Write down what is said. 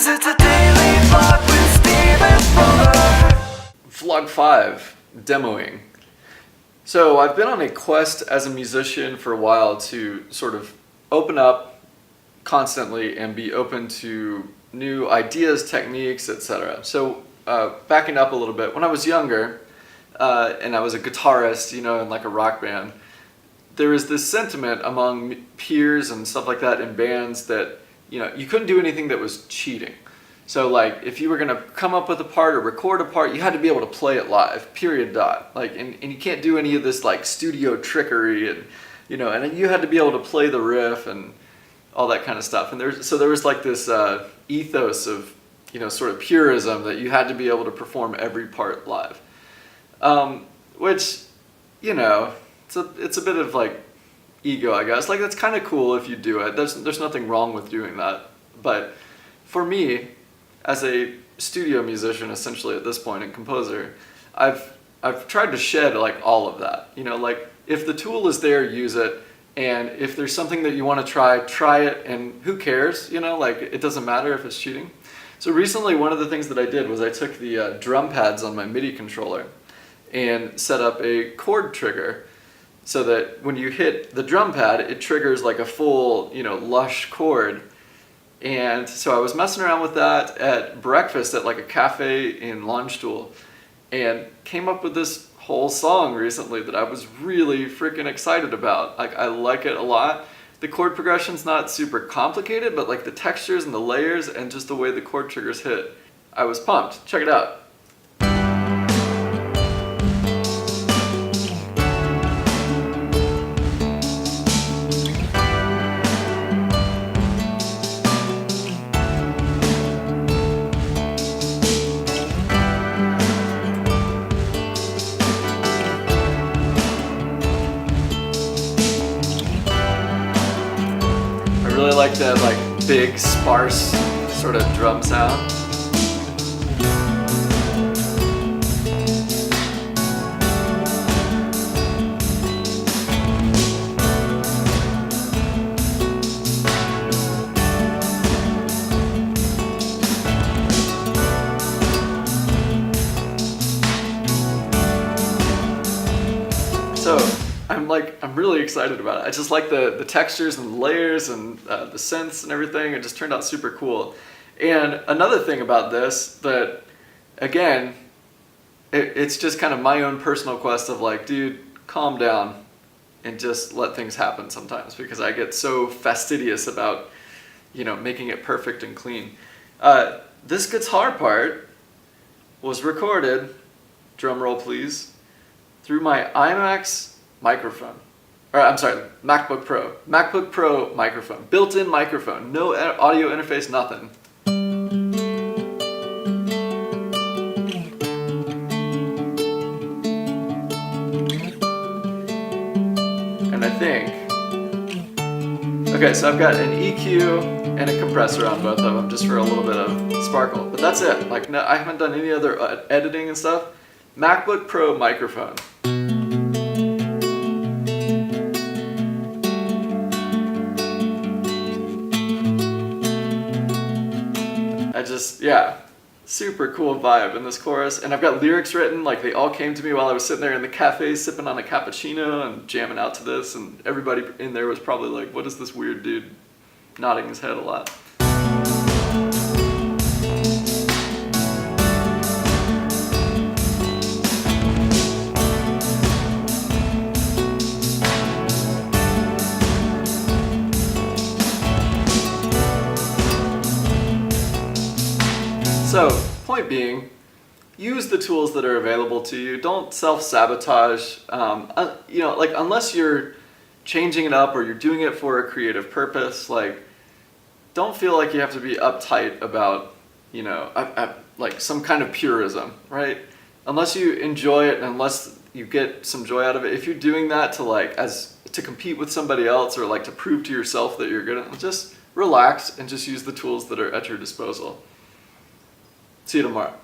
'Cause it's a daily vlog with Steven Fuller. Vlog 5, demoing. So I've been on a quest as a musician for a while to sort of open up constantly and be open to new ideas, techniques, etc. So backing up a little bit, when I was younger and I was a guitarist, in like a rock band, there was this sentiment among peers and stuff like that in bands that you couldn't do anything that was cheating. So like if you were gonna come up with a part or record a part, you had to be able to play it live, period, dot. Like and you can't do any of this like studio trickery and and then you had to be able to play the riff and all that kind of stuff. And there was like this ethos of sort of purism that you had to be able to perform every part live. Which it's a bit of like ego, I guess. Like that's kind of cool if you do it. There's nothing wrong with doing that. But for me, as a studio musician, essentially at this point, and composer, I've tried to shed like all of that. Like if the tool is there, use it, and if there's something that you want to try it, and who cares? Like it doesn't matter if it's cheating. So recently, one of the things that I did was I took the drum pads on my MIDI controller and set up a chord trigger, so that when you hit the drum pad, it triggers like a full, lush chord. And so I was messing around with that at breakfast at like a cafe in Landstuhl and came up with this whole song recently that I was really freaking excited about. Like I like it a lot. The chord progression's not super complicated, but like the textures and the layers and just the way the chord triggers hit, I was pumped. Check it out. I really like that like big sparse sort of drum sound. So I'm really excited about it. I just like the textures and the layers and the synths and everything. It just turned out super cool. And another thing about this that, again, it's just kind of my own personal quest of like, dude, calm down and just let things happen sometimes, because I get so fastidious about, making it perfect and clean. This guitar part was recorded, drum roll please, through my IMAX microphone. MacBook Pro. MacBook Pro microphone. Built-in microphone. No audio interface, nothing. And I think... Okay, so I've got an EQ and a compressor on both of them just for a little bit of sparkle. But that's it. Like, no, I haven't done any other editing and stuff. MacBook Pro microphone. Super cool vibe in this chorus. And I've got lyrics written, like they all came to me while I was sitting there in the cafe sipping on a cappuccino and jamming out to this, and everybody in there was probably like, what is this weird dude nodding his head a lot. So, point being, use the tools that are available to you. Don't self-sabotage. Like unless you're changing it up or you're doing it for a creative purpose, like don't feel like you have to be uptight about, like some kind of purism, right? Unless you enjoy it and unless you get some joy out of it. If you're doing that to compete with somebody else or like to prove to yourself that you're good, just relax and just use the tools that are at your disposal. See you tomorrow.